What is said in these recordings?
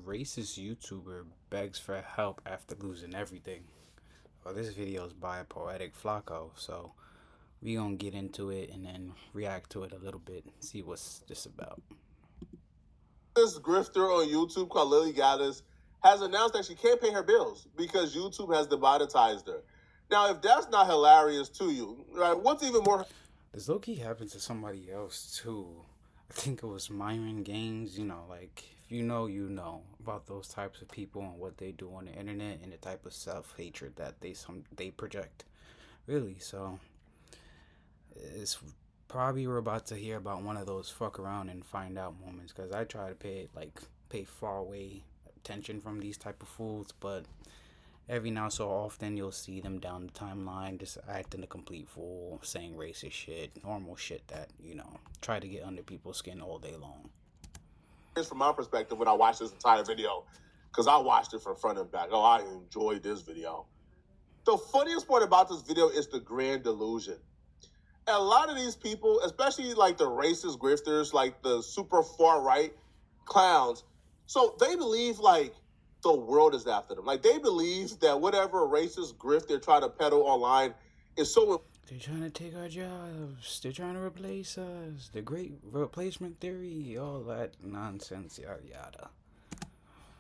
Racist YouTuber begs for help after losing everything. Well, this video is by Poetic Flacco, so we gonna get into it and then react to it a little bit, see what's this about. This grifter on YouTube called Lily Gaddis has announced that she can't pay her bills because YouTube has demonetized her. Now, if that's not hilarious to you, right, what's even more... This low-key happened to somebody else too. I think it was Myron Gaines, like, if you know about those types of people and what they do on the internet and the type of self-hatred that they project. Really, so it's probably we're about to hear about one of those fuck around and find out moments, because I try to pay far away attention from these type of fools, but every now so often you'll see them down the timeline just acting a complete fool, saying racist shit, normal shit that, try to get under people's skin all day long. From my perspective, when I watched this entire video, because I watched it from front and back, I enjoyed this video. The funniest part about this video is the grand delusion. And a lot of these people, especially like the racist grifters, like the super far right clowns, so they believe like the world is after them. Like they believe that whatever racist grift they're trying to peddle online is so... They're trying to take our jobs. They're trying to replace us. The great replacement theory, all that nonsense, yada yada.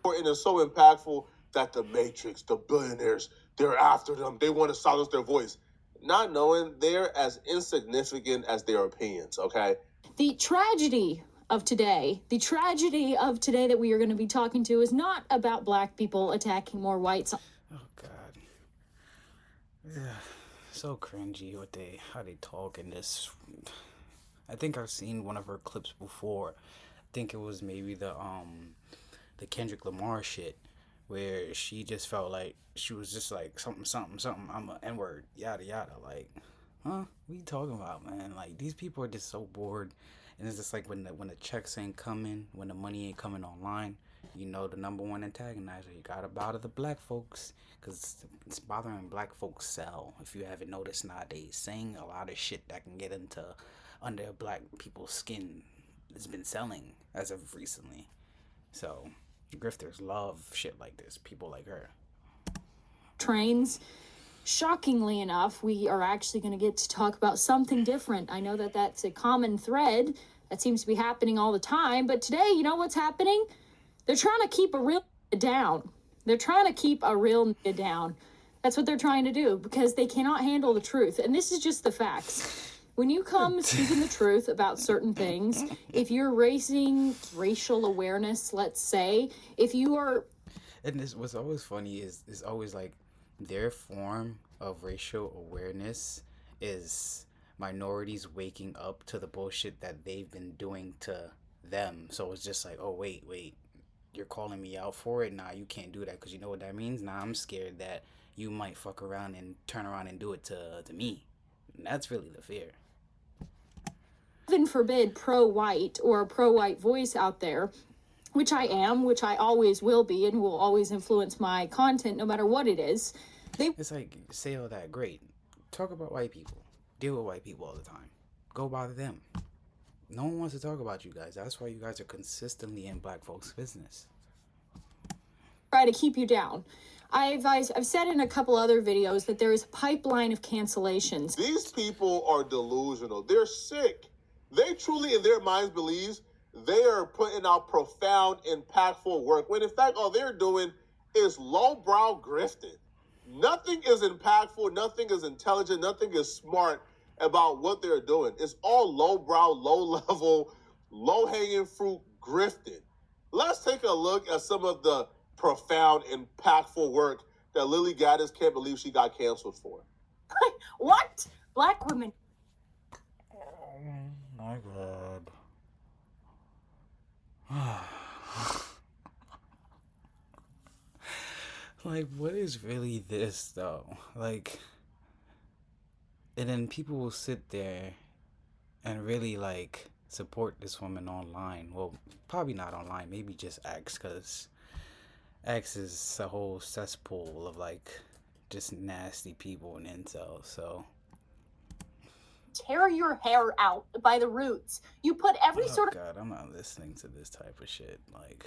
And it's so impactful that the Matrix, the billionaires, they're after them. They want to silence their voice. Not knowing they're as insignificant as their opinions, okay? The tragedy of today that we are going to be talking to is not about black people attacking more whites. Oh, God. Yeah. So cringy how they talk in this. I think I've seen one of her clips before. I think it was maybe the Kendrick Lamar shit, where she just felt like she was just like something, I'm a N-word, yada yada. Like, huh? What are you talking about, man? Like, these people are just so bored. And it's just like when the checks ain't coming, when the money ain't coming online, the number one antagonizer, you gotta bow to the black folks, because it's bothering black folks sell, if you haven't noticed nowadays. Saying a lot of shit that can get under black people's skin has been selling as of recently. So grifters love shit like this, people like her. Trains. Shockingly enough, we are actually going to get to talk about something different. I know that that's a common thread that seems to be happening all the time, but today, you know what's happening? They're trying to keep a real down. They're trying to keep a real down. That's what they're trying to do, because they cannot handle the truth. And this is just the facts. When you come speaking the truth about certain things, if you're raising racial awareness, let's say, if you are... And this, what's always funny is always like, their form of racial awareness is minorities waking up to the bullshit that they've been doing to them. So it's just like, oh, wait, you're calling me out for it? Nah, you can't do that, because you know what that means? Nah, I'm scared that you might fuck around and turn around and do it to me. And that's really the fear. Heaven forbid pro-white or a pro-white voice out there, which I am, which I always will be, and will always influence my content no matter what it is. It's like, say all that, great. Talk about white people. Deal with white people all the time. Go bother them. No one wants to talk about you guys. That's why you guys are consistently in black folks' business. Try to keep you down. I've said in a couple other videos that there is a pipeline of cancellations. These people are delusional. They're sick. They truly, in their minds, believe they are putting out profound, impactful work, when in fact all they're doing is lowbrow grifting. Nothing is impactful, nothing is intelligent, nothing is smart about what they're doing. It's all lowbrow, low-level, low-hanging fruit grifting. Let's take a look at some of the profound, impactful work that Lily Gaddis can't believe she got canceled for. What? Black women. Oh my God. Like, what is really this, though? Like, and then people will sit there and really, like, support this woman online. Well, probably not online, maybe just X, because X is a whole cesspool of, like, just nasty people and incels, so... Tear your hair out by the roots. You put every sort of... God, I'm not listening to this type of shit, like...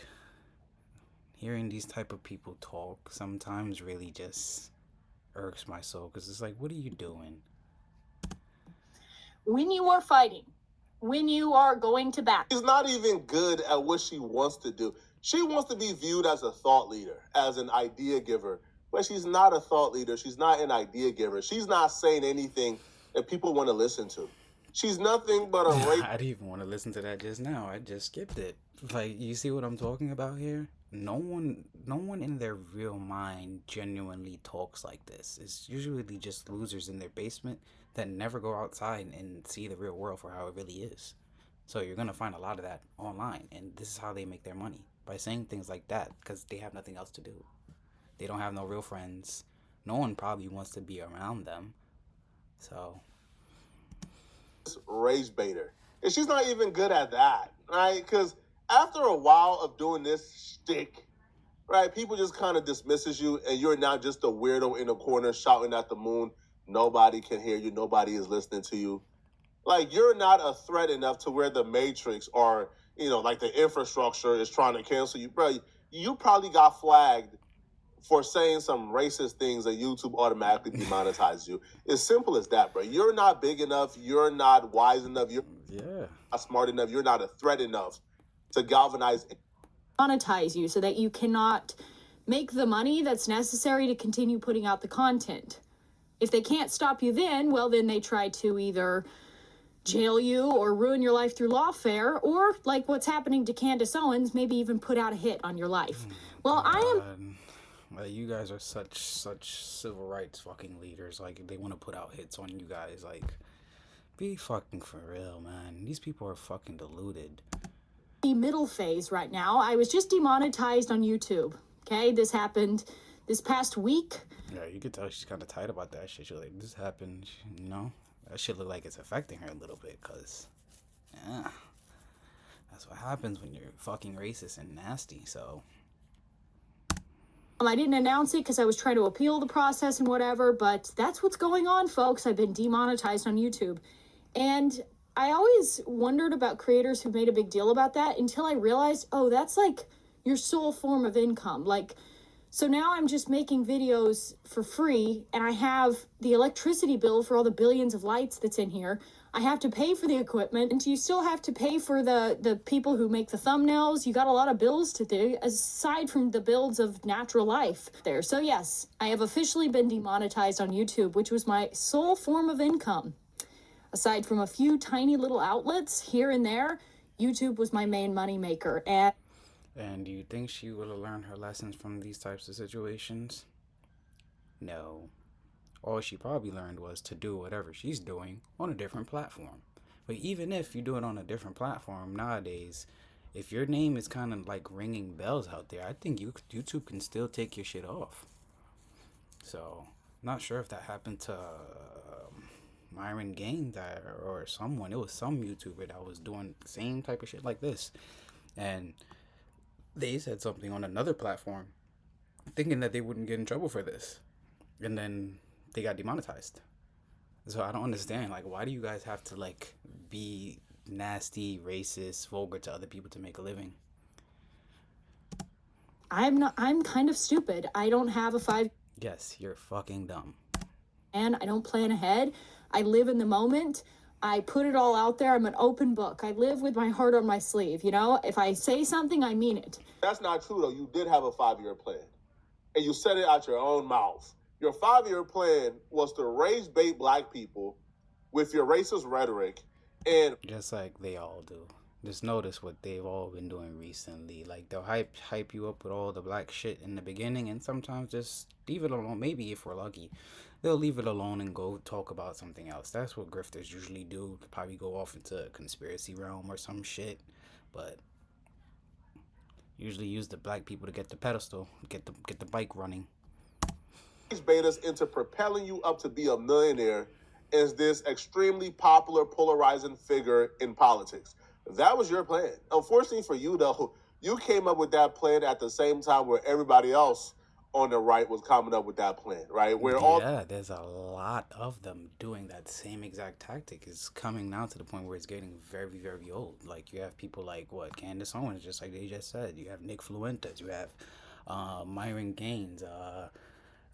hearing these type of people talk sometimes really just irks my soul because it's like, what are you doing? When you are fighting, when you are going to bat. She's not even good at what she wants to do. She wants to be viewed as a thought leader, as an idea giver, but she's not a thought leader. She's not an idea giver. She's not saying anything that people want to listen to. She's nothing but a I didn't even want to listen to that just now. I just skipped it. Like, you see what I'm talking about here? No one in their real mind genuinely talks like this. It's usually just losers in their basement that never go outside and see the real world for how it really is. So you're gonna find a lot of that online, and this is how they make their money by saying things like that because they have nothing else to do. They don't have no real friends. No one probably wants to be around them. So rage baiter. And she's not even good at that, right? Because after a while of doing this shtick, right, people just kind of dismisses you, and you're now just a weirdo in a corner shouting at the moon. Nobody can hear you. Nobody is listening to you. Like, you're not a threat enough to where the Matrix or, like the infrastructure is trying to cancel you. Bro, you probably got flagged for saying some racist things that YouTube automatically demonetizes you. It's simple as that, bro. You're not big enough. You're not wise enough. You're not smart enough. You're not a threat enough to galvanize. Monetize you so that you cannot make the money that's necessary to continue putting out the content. If they can't stop you then, well, then they try to either jail you or ruin your life through lawfare, or like what's happening to Candace Owens, maybe even put out a hit on your life. Well, I am. Like, you guys are such civil rights fucking leaders. Like, they want to put out hits on you guys. Like, be fucking for real, man. These people are fucking deluded. The middle phase right now. I was just demonetized on YouTube. Okay, this happened this past week. Yeah, you could tell she's kind of tight about that shit. She's like, this happened, That shit look like it's affecting her a little bit, cause, yeah, that's what happens when you're fucking racist and nasty. So I didn't announce it because I was trying to appeal the process and whatever, but that's what's going on, folks. I've been demonetized on YouTube. And I always wondered about creators who made a big deal about that until I realized, oh, that's like your sole form of income. Like, so now I'm just making videos for free, and I have the electricity bill for all the billions of lights that's in here. I have to pay for the equipment, and you still have to pay for the people who make the thumbnails. You got a lot of bills to do, aside from the bills of natural life there. So yes, I have officially been demonetized on YouTube, which was my sole form of income. Aside from a few tiny little outlets here and there, YouTube was my main money maker. And do you think she would have learned her lessons from these types of situations? No. All she probably learned was to do whatever she's doing on a different platform. But even if you do it on a different platform nowadays, if your name is kind of like ringing bells out there, I think YouTube can still take your shit off. So, not sure if that happened to Myron Gaines or someone. It was some YouTuber that was doing the same type of shit like this. And they said something on another platform thinking that they wouldn't get in trouble for this. And then they got demonetized. So I don't understand. Like, why do you guys have to, like, be nasty, racist, vulgar to other people to make a living? I'm kind of stupid. I don't have a 5. Yes, you're fucking dumb. And I don't plan ahead. I live in the moment. I put it all out there. I'm an open book. I live with my heart on my sleeve. If I say something, I mean it. That's not true, though. You did have a 5-year plan, and you said it out your own mouth. Your 5-year plan was to rage bait black people with your racist rhetoric, and just like they all do. Just notice what they've all been doing recently. Like, they'll hype you up with all the black shit in the beginning, and sometimes just leave it alone. Maybe if we're lucky, they'll leave it alone and go talk about something else. That's what grifters usually do. They'll probably go off into a conspiracy realm or some shit, but usually use the black people to get the pedestal, get the bike running. Bait us into propelling you up to be a millionaire as this extremely popular, polarizing figure in politics. That was your plan. Unfortunately for you, though, you came up with that plan at the same time where everybody else on the right was coming up with that plan, right? There's a lot of them doing that same exact tactic. It's coming now to the point where it's getting very, very old. Like, you have people like, Candace Owens, just like they just said. You have Nick Fluentes. You have Myron Gaines.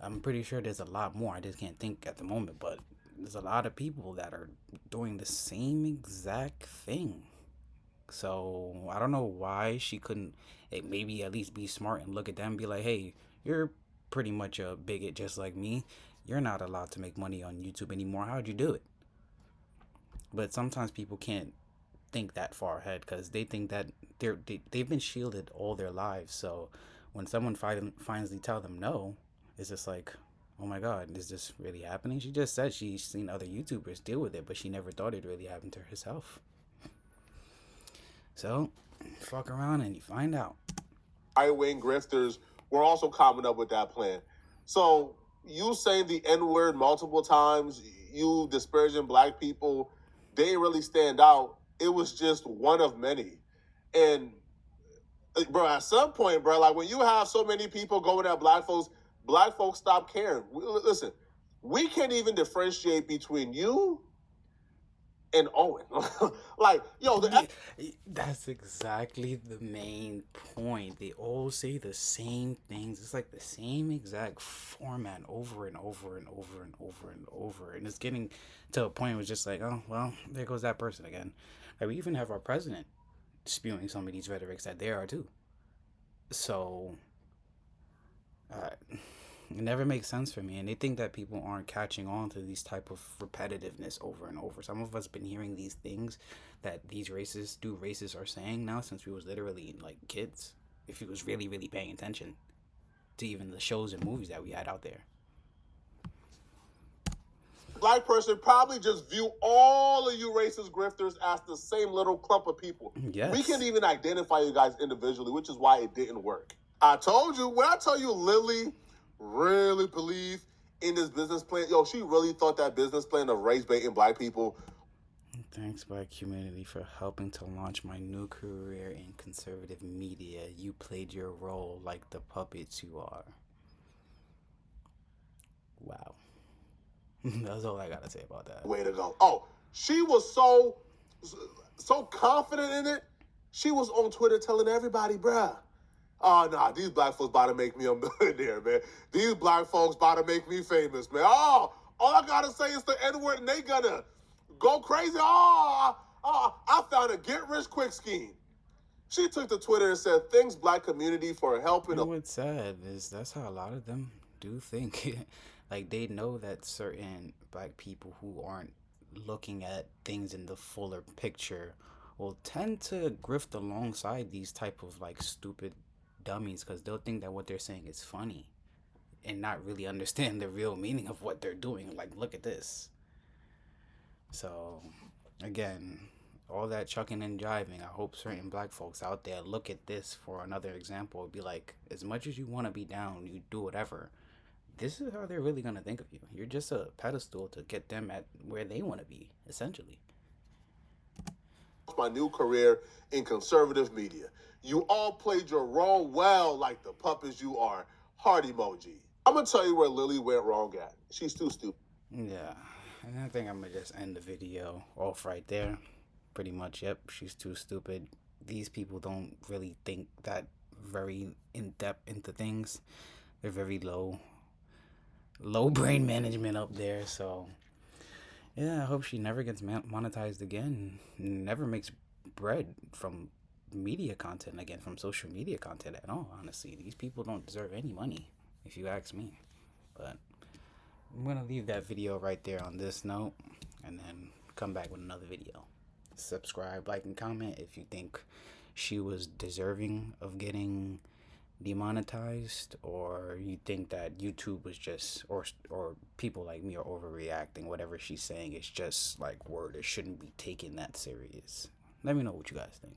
I'm pretty sure there's a lot more. I just can't think at the moment, but there's a lot of people that are doing the same exact thing. So I don't know why she couldn't maybe at least be smart and look at them and be like, hey, you're pretty much a bigot just like me. You're not allowed to make money on YouTube anymore. How'd you do it? But sometimes people can't think that far ahead because they think that they've been shielded all their lives. So when someone finally tell them no, it's just like, oh my god, is this really happening? She just said she's seen other YouTubers deal with it, but she never thought it really happened to herself. So fuck around and you find out. Right-wing grifters were also coming up with that plan. So you saying the N-word multiple times, you disparaging black people, they didn't really stand out. It was just one of many. And bro, at some point, bro, like when you have so many people going at black folks stop caring. Listen, we can't even differentiate between you and Owen. Like, yo, that's exactly the main point. They all say the same things. It's like the same exact format over and over and over and over and over. And it's getting to a point where it's just like, oh, well, there goes that person again. Like, we even have our president spewing some of these rhetorics that they are too. So, it never makes sense for me, and they think that people aren't catching on to these type of repetitiveness over and over. Some of us been hearing these things that these racists are saying now since we was literally like kids. If you was really really paying attention to even the shows and movies that we had out there. Black person probably just view all of you racist grifters as the same little clump of people. Yes. We can't even identify you guys individually, which is why it didn't work. I told you, when I tell you Lily really believed in this business plan, yo, she really thought that business plan of race baiting black people. Thanks, Black community, for helping to launch my new career in conservative media. You played your role like the puppets you are. Wow. That's all I gotta say about that. Way to go. Oh, she was so confident in it. She was on Twitter telling everybody, bruh, oh, nah, these black folks about to make me a millionaire, man. These black folks about to make me famous, man. Oh, all I gotta say is the N-word and they gonna go crazy. I found a get-rich-quick scheme. She took to Twitter and said, thanks, black community, for helping. What's sad is that's how a lot of them do think. Like, they know that certain black people who aren't looking at things in the fuller picture will tend to grift alongside these type of like stupid dummies because they'll think that what they're saying is funny and not really understand the real meaning of what they're doing. Like, look at this. So again, all that chucking and jiving, I hope certain black folks out there look at this for another example. Be like, as much as you want to be down, you do whatever, this is how they're really going to think of you. You're just a pedestal to get them at where they want to be, essentially. My new career in conservative media. You all played your role well like the puppets you are. Heart emoji. I'm going to tell you where Lily went wrong at. She's too stupid. Yeah, and I think I'm going to just end the video off right there. Pretty much, yep, she's too stupid. These people don't really think that very in-depth into things. They're very low brain management up there. So yeah, I hope she never gets monetized again, never makes bread from media content again, from social media content at all. Honestly, these people don't deserve any money, if you ask me. But I'm gonna leave that video right there on this note, and then come back with another video. Subscribe, like, and comment if you think she was deserving of getting demonetized, or you think that YouTube was just, or people like me are overreacting. Whatever she's saying is just like word. It shouldn't be taken that serious. Let me know what you guys think.